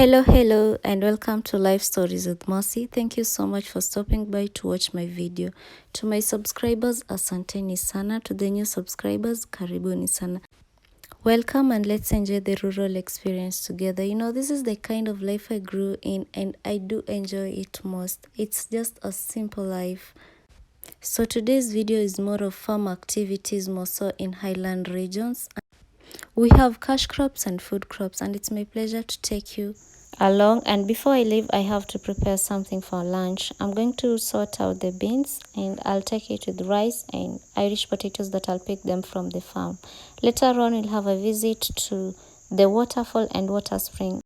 Hello, and welcome to Life Stories with Mercy. Thank you so much for stopping by to watch my video. To my subscribers, asanteni sana. To the new subscribers, karibuni sana. Welcome, and let's enjoy the rural experience together. You know, this is the kind of life I grew in, and I do enjoy it most. It's just a simple life. So today's video is more of farm activities, more so in highland regions. We have cash crops and food crops, and it's my pleasure to take you along. And before I leave, I have to prepare something for lunch. I'm going to sort out the beans, and I'll take it with rice and Irish potatoes that I'll pick them from the farm. Later on, we'll have a visit to the waterfall and water spring.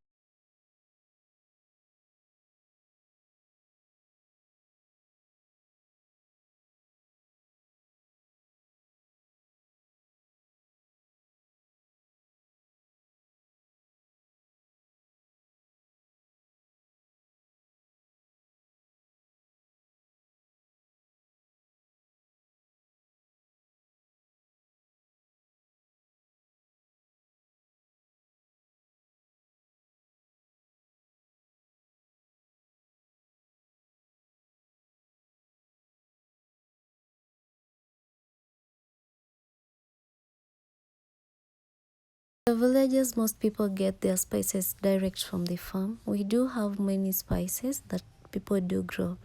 The villages, most people get their spices direct from the farm. We do have many spices that people do grow.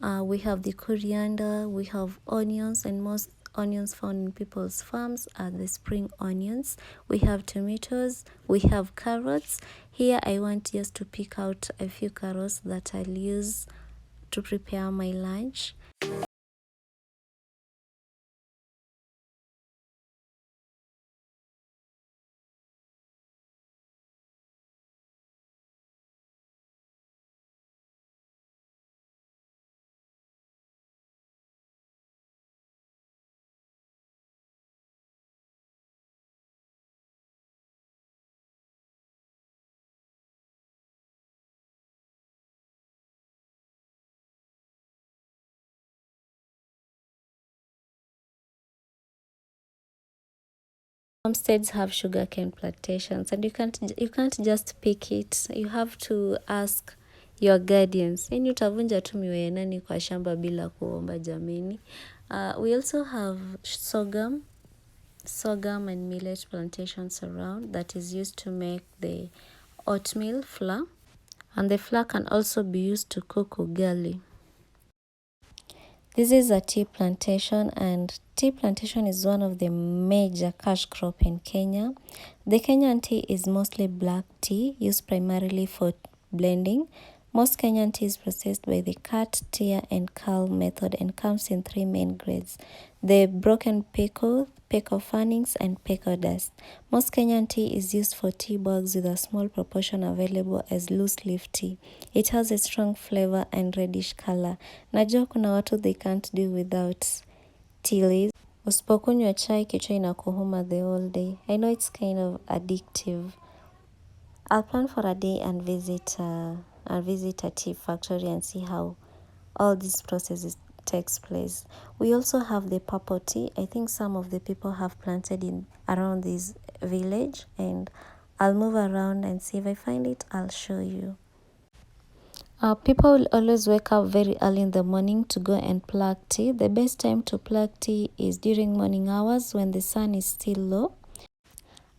We have the coriander, we have onions, and most onions found in people's farms are the spring onions. We have tomatoes, we have carrots. Here I want just to pick out a few carrots that I'll use to prepare my lunch. Homesteads have sugarcane plantations, and you can't just pick it. You have to ask your guardians. Yani utavunja tu miwa ya nani kwa shamba bila kuomba jameni. We also have sorghum and millet plantations around that is used to make the oatmeal flour, and the flour can also be used to cook ugali. This is a tea plantation, and tea plantation is one of the major cash crop in Kenya. The Kenyan tea is mostly black tea, used primarily for blending. Most Kenyan tea is processed by the cut, tear, and curl method and comes in three main grades: the broken pekoe fannings, and pekoe dust. Most Kenyan tea is used for tea bags, with a small proportion available as loose leaf tea. It has a strong flavor and reddish color. Najua kuna watu they can't do without tea leaves. Usipokunywa chai kichwa inakuuma the whole day. I know it's kind of addictive. I'll plan for a day and visit a tea factory and see how all these processes takes place. We also have the purple tea. I think some of the people have planted in around this village, and I'll move around and see if I find it. I'll show you. People will always wake up very early in the morning to go and pluck tea. The best time to pluck tea is during morning hours when the sun is still low.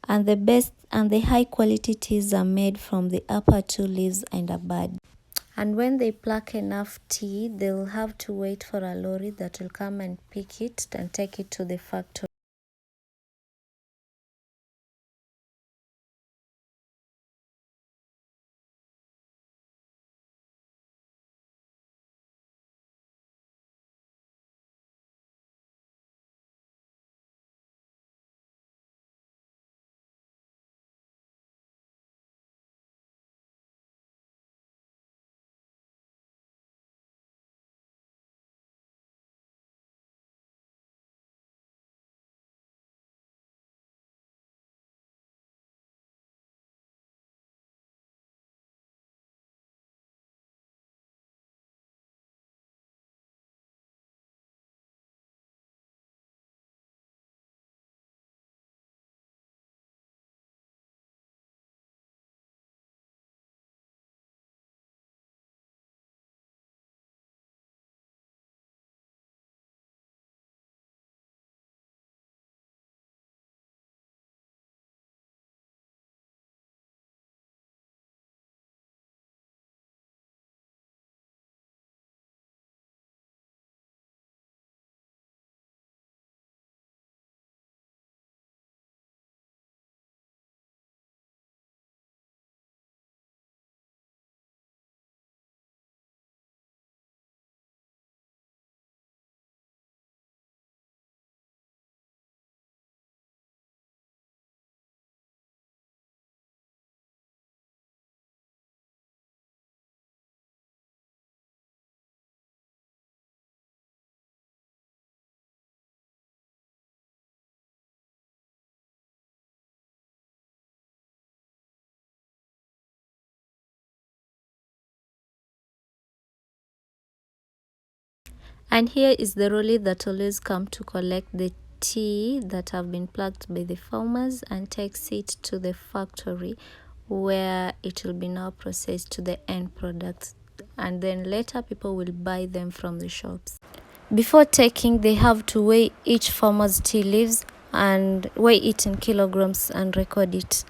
And the high quality teas are made from the upper two leaves and a bud. And when they pluck enough tea, they'll have to wait for a lorry that will come and pick it and take it to the factory. And here is the trolley that always come to collect the tea that have been plucked by the farmers and takes it to the factory where it will be now processed to the end products, and then later people will buy them from the shops. Before taking, they have to weigh each farmer's tea leaves and weigh it in kilograms and record it.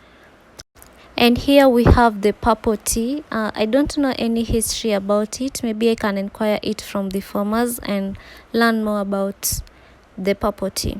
And here we have the purple tea. I don't know any history about it. Maybe I can inquire it from the farmers and learn more about the purple tea.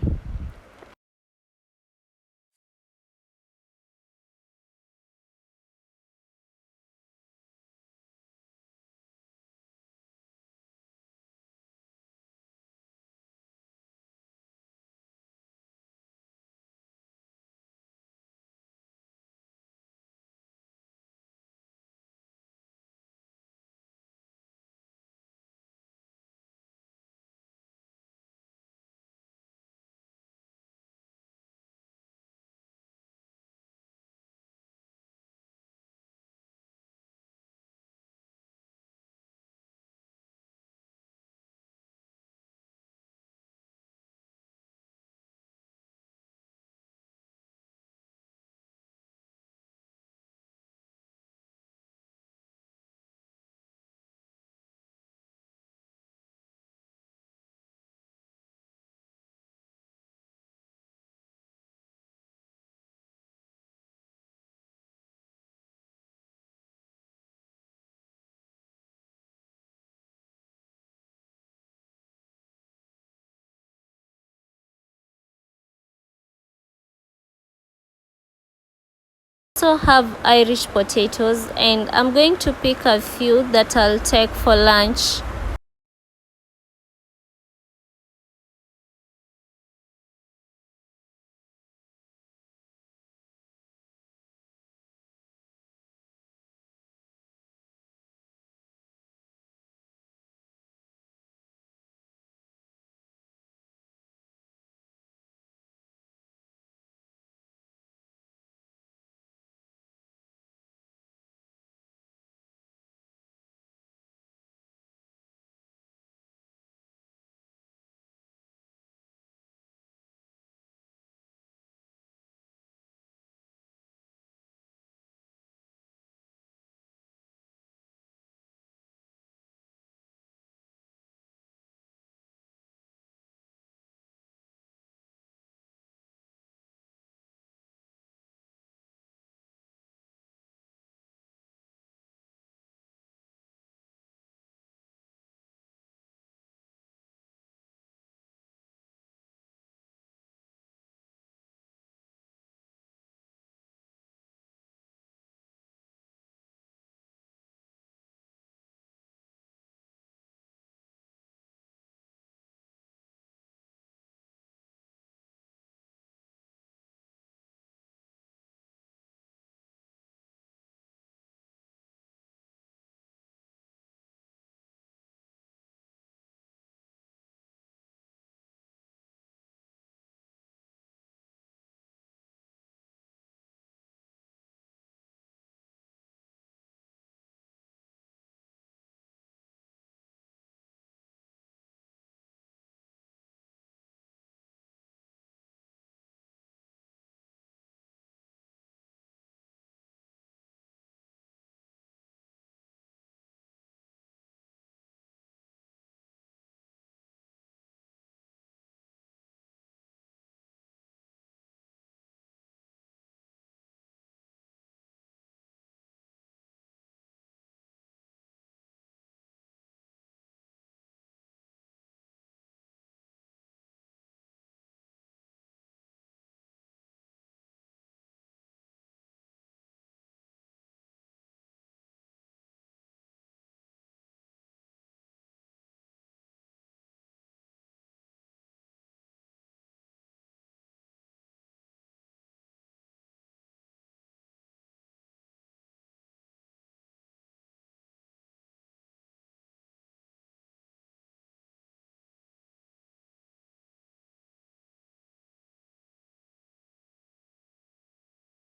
Also have Irish potatoes, and I'm going to pick a few that I'll take for lunch.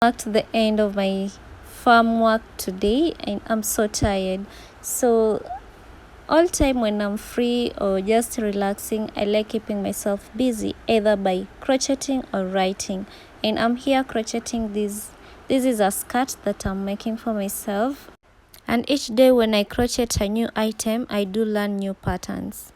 Marked the end of my farm work today, and I'm so tired. So All time when I'm free or just relaxing, I like keeping myself busy either by crocheting or writing. And I'm here crocheting this. This is a skirt that I'm making for myself. And each day when I crochet a new item, I do learn new patterns.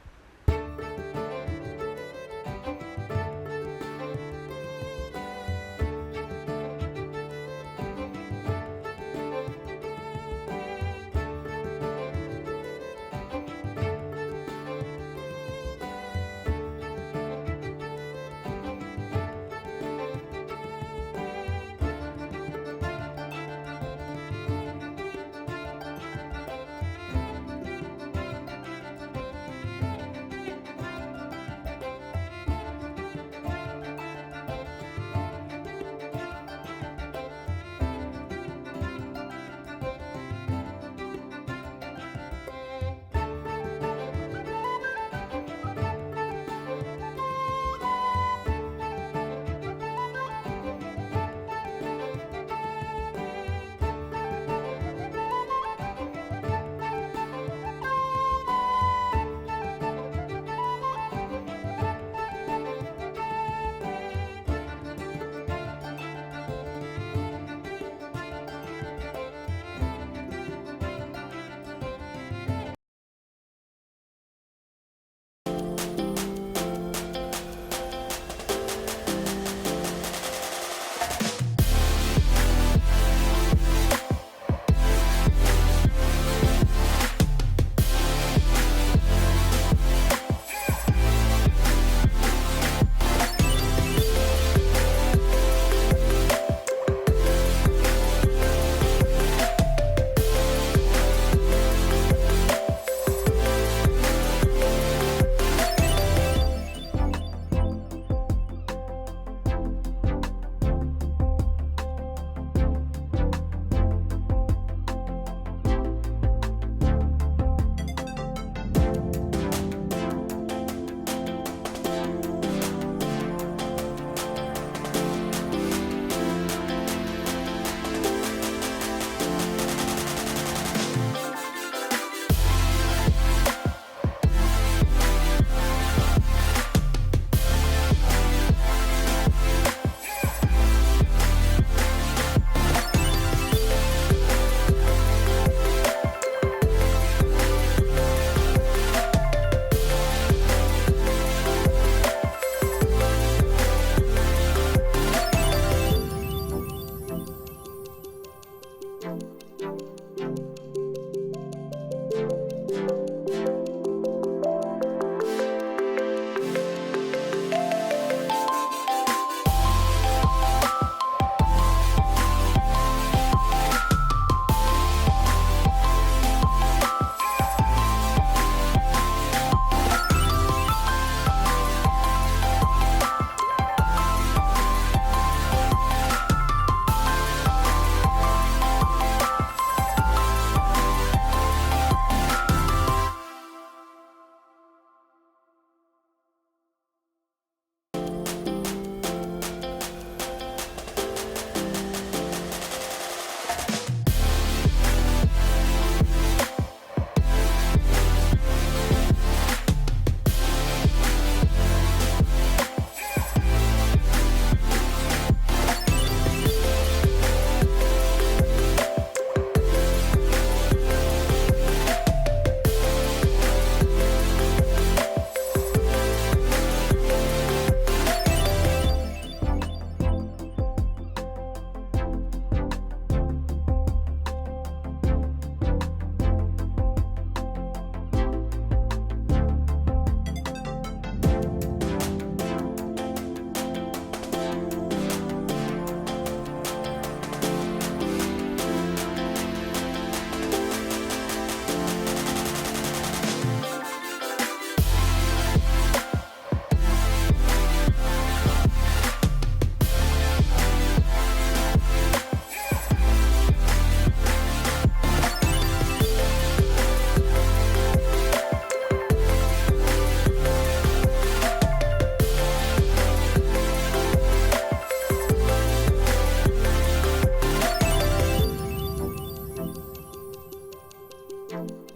you.